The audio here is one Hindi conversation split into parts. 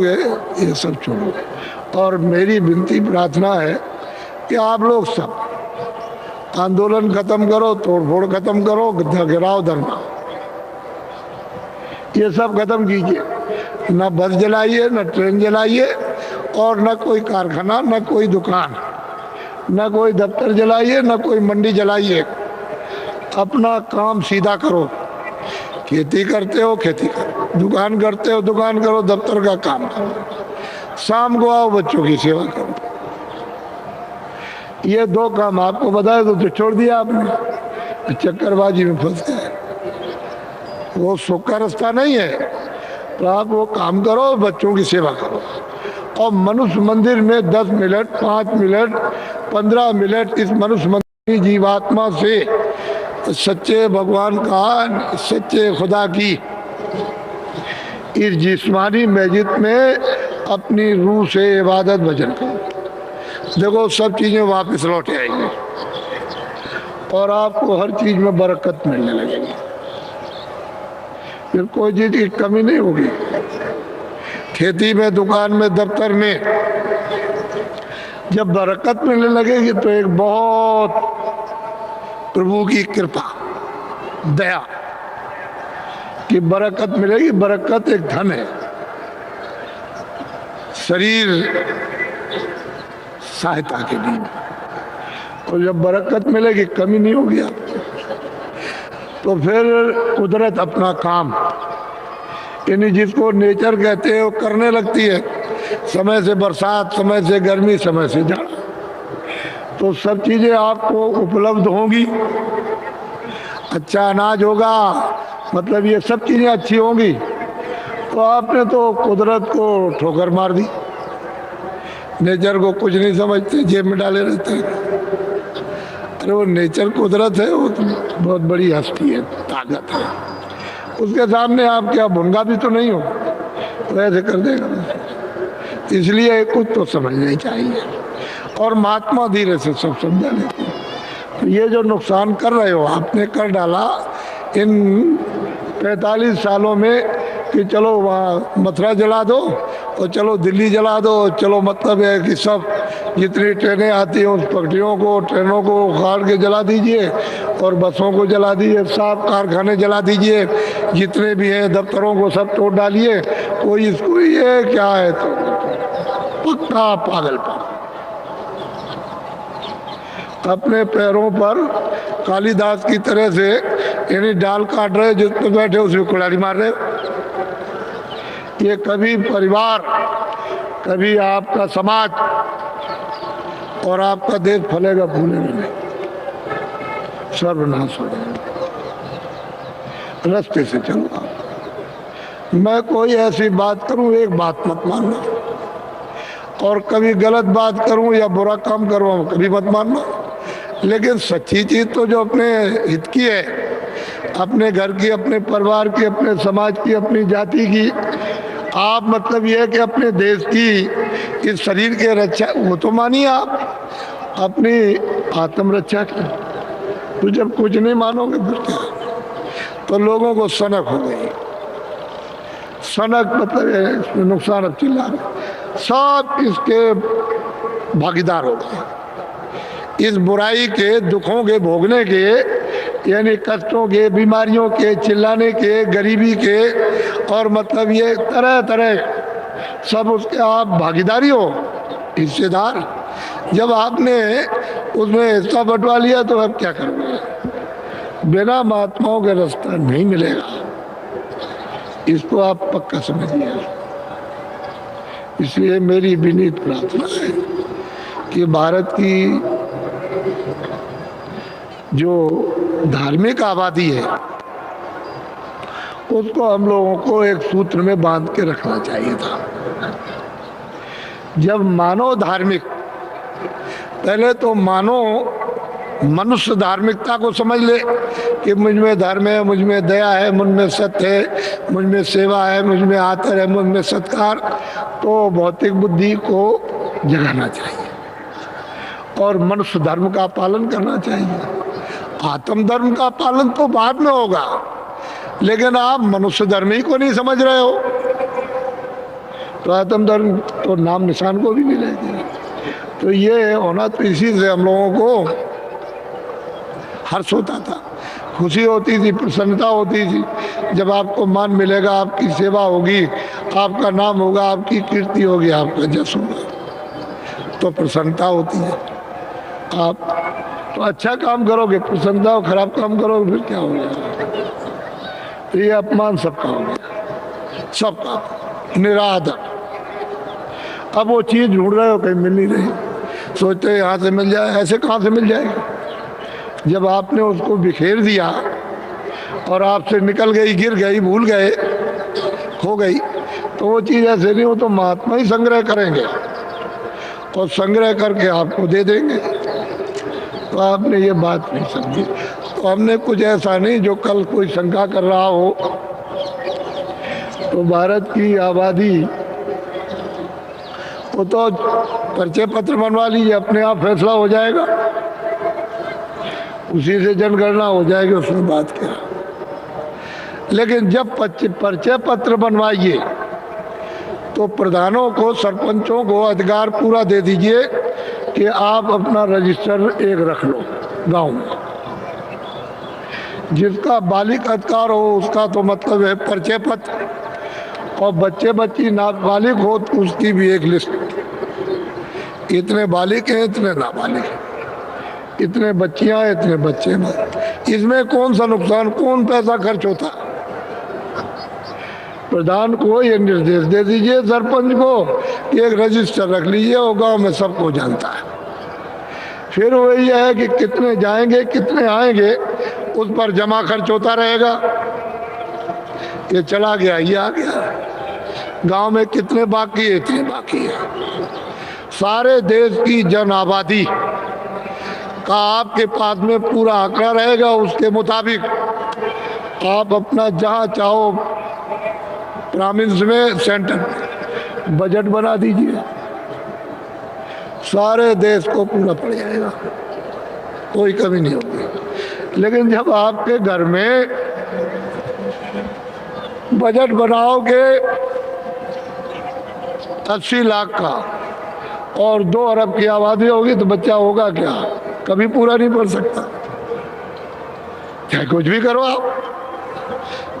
ये सब छोड़ो। और मेरी विनती प्रार्थना है कि आप लोग सब आंदोलन खत्म करो, तोड़फोड़ खत्म करो, गिराओ धरना, ये सब खत्म कीजिए। न बस जलाइए, न ट्रेन जलाइए, और न कोई कारखाना, न कोई दुकान, न कोई दफ्तर जलाइए, न कोई मंडी जलाइए। अपना काम सीधा करो। खेती करते हो खेती करो, दुकान करते हो दुकान करो, दफ्तर का काम करो, शाम को आओ बच्चों की सेवा करो। ये दो काम आपको बताए तो छोड़ दिया आपने, चक्करबाजी में फंस गए। वो सुख का रास्ता नहीं है। तो आप वो काम करो, बच्चों की सेवा करो। और मनुष्य मंदिर में 10 मिनट, 5 मिनट, 15 मिनट इस मनुष्य मंदिर की जीवात्मा से सच्चे भगवान का, सच्चे खुदा की इस जिस्मानी मस्जिद में अपनी रूह से इबादत भजन करो। देखो सब चीजें वापस लौट आएंगी और आपको हर चीज में बरकत मिलने लगेगी। फिर कोई चीज की कमी नहीं होगी। खेती में, दुकान में, दफ्तर में जब बरकत मिलने लगेगी तो एक बहुत प्रभु की कृपा, दया की बरकत मिलेगी। बरकत एक धन है, शरीर सहायता के लिए। और जब बरकत मिलेगी कमी नहीं होगी आपको। तो फिर कुदरत अपना काम, यानी जिसको नेचर कहते हैं, वो करने लगती है। समय से बरसात, समय से गर्मी, समय से जाड़ा, तो सब चीजें आपको उपलब्ध होंगी। अच्छा अनाज होगा, मतलब ये सब चीजें अच्छी होंगी। तो आपने तो कुदरत को ठोकर मार दी। नेचर को कुछ नहीं समझते, जेब में डाले रहते हैं। अरे वो नेचर कुदरत है, वो बहुत बड़ी हस्ती है, ताकत है। उसके सामने आप क्या भुनगा भी तो नहीं हो, तो ऐसे कर देगा। इसलिए कुछ तो समझना ही चाहिए। और महात्मा धीरे से सब समझा लेते हैं। तो ये जो नुकसान कर रहे हो, आपने कर डाला इन 45 सालों में कि चलो वहाँ मथुरा जला दो और चलो दिल्ली जला दो, चलो मतलब है कि सब जितनी ट्रेनें आती हैं उस पटरियों को, ट्रेनों को उखाड़ के जला दीजिए और बसों को जला दीजिए, सब कारखाने जला दीजिए, जितने भी हैं दफ्तरों को सब तोड़ डालिए। कोई इसको ये क्या है, तो पक्का पागलपन। अपने पैरों पर कालिदास की तरह से यानी डाल काट रहे, जिस पे बैठे उसमें कुल्हाड़ी मार रहे। ये कभी परिवार, कभी आपका समाज और आपका देश फलेगा फूलेगा नहीं, सर्वनाश हो जाएगा। रास्ते से चलना। मैं कोई ऐसी बात करूं, एक बात मत मानना, और कभी गलत बात करूं या बुरा काम करूं कभी मत मानना। लेकिन सच्ची चीज तो जो अपने हित की है, अपने घर की, अपने परिवार की, अपने समाज की, अपनी जाति की, आप मतलब ये है कि अपने देश की, इस शरीर के रक्षा, वो तो मानिए आप। अपनी आत्मरक्षा की तो जब कुछ नहीं मानोगे फिर क्या? तो लोगों को सनक हो गई। सनक मतलब इसमें नुकसान, अब चिल्ला रहे, सब इसके भागीदार हो गए। इस बुराई के, दुखों के भोगने के, यानी कष्टों के, बीमारियों के, चिल्लाने के, गरीबी के, और मतलब ये तरह तरह सब उसके आप भागीदारी हो, हिस्सेदार। जब आपने उसमें हिस्सा बंटवा लिया तो अब क्या करोगे? बिना महात्माओं का रास्ता नहीं मिलेगा, इसको आप पक्का समझिए। इसलिए मेरी विनीत प्रार्थना है कि भारत की जो धार्मिक आबादी है उसको हम लोगों को एक सूत्र में बांध के रखना चाहिए था। जब मानो धार्मिक, पहले तो मानो मनुष्य धार्मिकता को समझ ले कि मुझ में धर्म है, मुझ में दया है, मुझ में सत्य है, मुझ में सेवा है, मुझ में आदर है, मुझ में सत्कार। तो भौतिक बुद्धि को जगाना चाहिए और मनुष्य धर्म का पालन करना चाहिए। आत्म धर्म का पालन तो बाद में होगा, लेकिन आप मनुष्य धर्म ही को नहीं समझ रहे हो। तो आत्म धर्म तो नाम निशान को भी नहीं रहेगा। तो ये होना, तो इसी से हम लोगों को हर्ष होता था, खुशी होती थी, प्रसन्नता होती थी। जब आपको मान मिलेगा, आपकी सेवा होगी, आपका नाम होगा, आपकी कीर्ति होगी, आपका जस होगा, तो प्रसन्नता होती है। आप तो अच्छा काम करोगे प्रसन्नता हो, खराब काम करोगे फिर क्या हो जाएगा? तो ये अपमान सबका हो गया, सबका निरादर। अब वो चीज ढूंढ रहे हो, कहीं मिल नहीं रही, सोचते यहाँ से मिल जाए, ऐसे कहाँ से मिल जाएगी? जब आपने उसको बिखेर दिया और आपसे निकल गई, गिर गई, भूल गए, खो गई, तो वो चीज़ ऐसे नहीं, हो तो महात्मा ही संग्रह करेंगे और संग्रह करके आपको दे देंगे। तो आपने ये बात नहीं समझी। तो हमने कुछ ऐसा नहीं जो कल कोई शंका कर रहा हो। तो भारत की आबादी, वो तो परिचय पत्र बनवा लीजिए, अपने आप फैसला हो जाएगा, उसी से जनगणना हो जाएगी, उसमें बात क्या। लेकिन जब परिचय पत्र बनवाइए तो प्रधानों को, सरपंचों को अधिकार पूरा दे दीजिए कि आप अपना रजिस्टर एक रख लो गांव में। जिसका बालिक अधिकार हो उसका तो मतलब है परिचय पत्र, और बच्चे बच्ची नाबालिग हो तो उसकी भी एक लिस्ट, इतने बालिक हैं, इतने नाबालिग हैं, इतने बच्चियां, इतने बच्चे हैं। इसमें कौन सा नुकसान, कौन पैसा खर्च होता है? प्रधान को ये निर्देश दे दीजिए, सरपंच को, कि एक रजिस्टर रख लीजिए, वो गांव में सबको जानता है। फिर वही है कि कितने जाएंगे, कितने आएंगे, उस पर जमा खर्च होता रहेगा। ये चला गया, ये आ गया, गांव में कितने बाकी है, इतने बाकी है। सारे देश की जन आबादी का आपके पास में पूरा आंकड़ा रहेगा, उसके मुताबिक आप अपना जहां चाहो प्रोविंस में, सेंटर बजट बना दीजिए, सारे देश को पूरा पड़ जाएगा, कोई कमी नहीं होगी। लेकिन जब आपके घर में बजट बनाओगे 80 लाख का और 2 अरब की आबादी होगी, तो बच्चा होगा क्या? कभी पूरा नहीं पढ़ सकता, चाहे कुछ भी करो आप,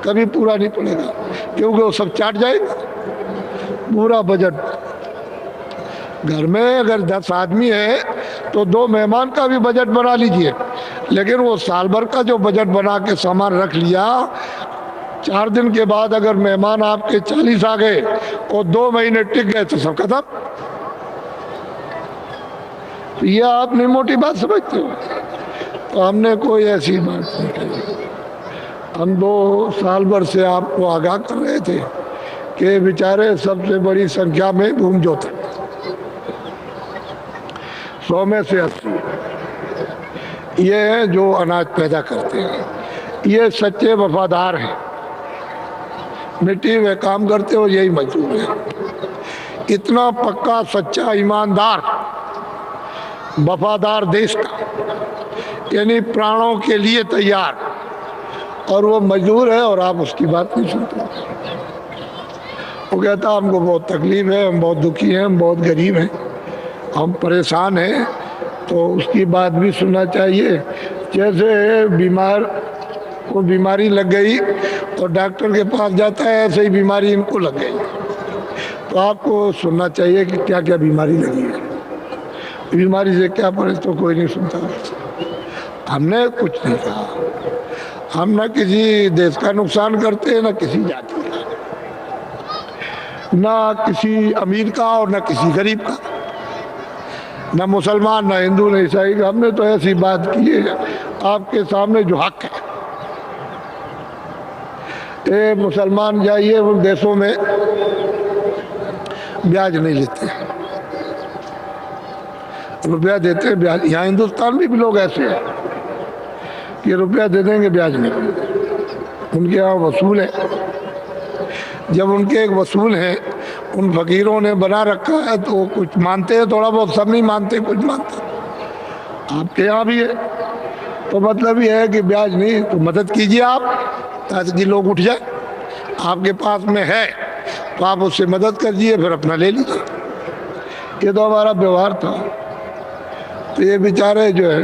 कभी पूरा नहीं पड़ेगा, क्योंकि वो सब चाट जाएगा पूरा बजट। घर में अगर 10 आदमी है तो 2 मेहमान का भी बजट बना लीजिए, लेकिन वो साल भर का जो बजट बना के सामान रख लिया, 4 दिन के बाद अगर मेहमान आपके 40 आ गए और 2 महीने टिक गए तो सब खत्म। ये आप नहीं मोटी बात समझते हो? तो हमने कोई ऐसी बात नहीं कही। हम 2 साल भर से आपको आगाह कर रहे थे कि बेचारे सबसे बड़ी संख्या में भूमि जोते, 100 में से 80 ये हैं जो अनाज पैदा करते हैं। ये सच्चे वफादार हैं, मिट्टी में काम करते हो, यही मजदूर है। इतना पक्का, सच्चा, ईमानदार, वफादार देश का, यानी प्राणों के लिए तैयार, और वो मजदूर है और आप उसकी बात नहीं सुनते। वो कहता हमको बहुत तकलीफ है, हम बहुत दुखी हैं, हम बहुत गरीब हैं, हम परेशान हैं, तो उसकी बात भी सुनना चाहिए। जैसे बीमार को बीमारी लग गई और डॉक्टर के पास जाता है, ऐसे ही बीमारी इनको लग गई, तो आपको सुनना चाहिए कि क्या क्या बीमारी लगी है, बीमारी से क्या पड़े, तो कोई नहीं सुनता। हमने कुछ नहीं कहा, हम न किसी देश का नुकसान करते, न किसी जाति का, न किसी अमीर का और न किसी गरीब का, न मुसलमान, न हिंदू, न ईसाई का। हमने तो ऐसी बात की है आपके सामने जो हक है। ये मुसलमान जाइए उन देशों में ब्याज नहीं लेते, रुपया देते हैं ब्याज। यहाँ हिंदुस्तान में भी लोग ऐसे हैं कि रुपया दे देंगे, ब्याज नहीं, उनके यहाँ वसूल है। जब उनके एक वसूल हैं, उन फकीरों ने बना रखा है, तो कुछ मानते हैं थोड़ा बहुत, सब नहीं मानते, कुछ मानते। आपके यहाँ भी है, तो मतलब ये है कि ब्याज नहीं, तो मदद कीजिए आप, ताकि लोग उठ जाए। आपके पास में है तो आप उससे मदद कर दिए, फिर अपना ले लीजिए। ये तो हमारा व्यवहार था। तो ये बेचारे जो है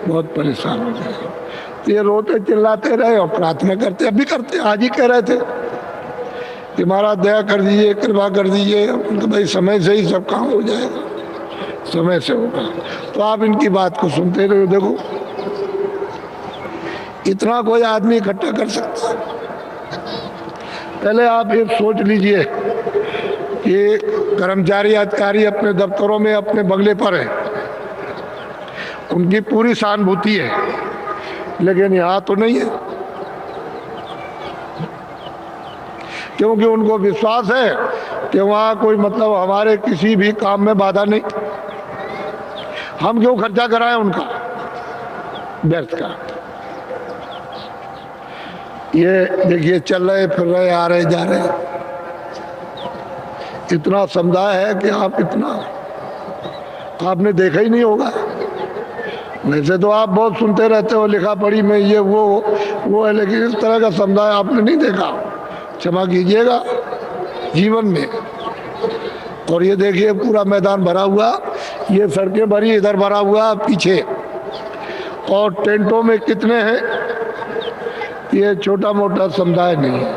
बहुत परेशान हो गए। तो ये रोते चिल्लाते रहे और प्रार्थना करते, अभी करते, आज ही कह रहे थे कि महाराज दया कर दीजिए, कृपा कर दीजिए। उनको भाई समय से ही सब काम हो जाएगा, समय से होगा। तो आप इनकी बात को सुनते रहे। देखो इतना कोई आदमी इकट्ठा कर सकता है। पहले आप ये सोच लीजिए कि कर्मचारी अधिकारी अपने दफ्तरों में, अपने बंगले पर है, उनकी पूरी सहानुभूति है, लेकिन यहाँ तो नहीं है, क्योंकि उनको विश्वास है कि वहाँ कोई मतलब हमारे किसी भी काम में बाधा नहीं। हम क्यों खर्चा कराएं उनका व्यर्थ का। ये देखिए चल रहे फिर रहे, आ रहे जा रहे, इतना समुदाय है कि आप इतना आपने देखा ही नहीं होगा। वैसे तो आप बहुत सुनते रहते हो, लिखा पढ़ी में ये वो है, लेकिन इस तरह का समुदाय आपने नहीं देखा, क्षमा कीजिएगा, जीवन में। और ये देखिए पूरा मैदान भरा हुआ, ये सड़कें भरी, इधर भरा हुआ पीछे, और टेंटों में कितने हैं। ये छोटा मोटा समुदाय नहीं है।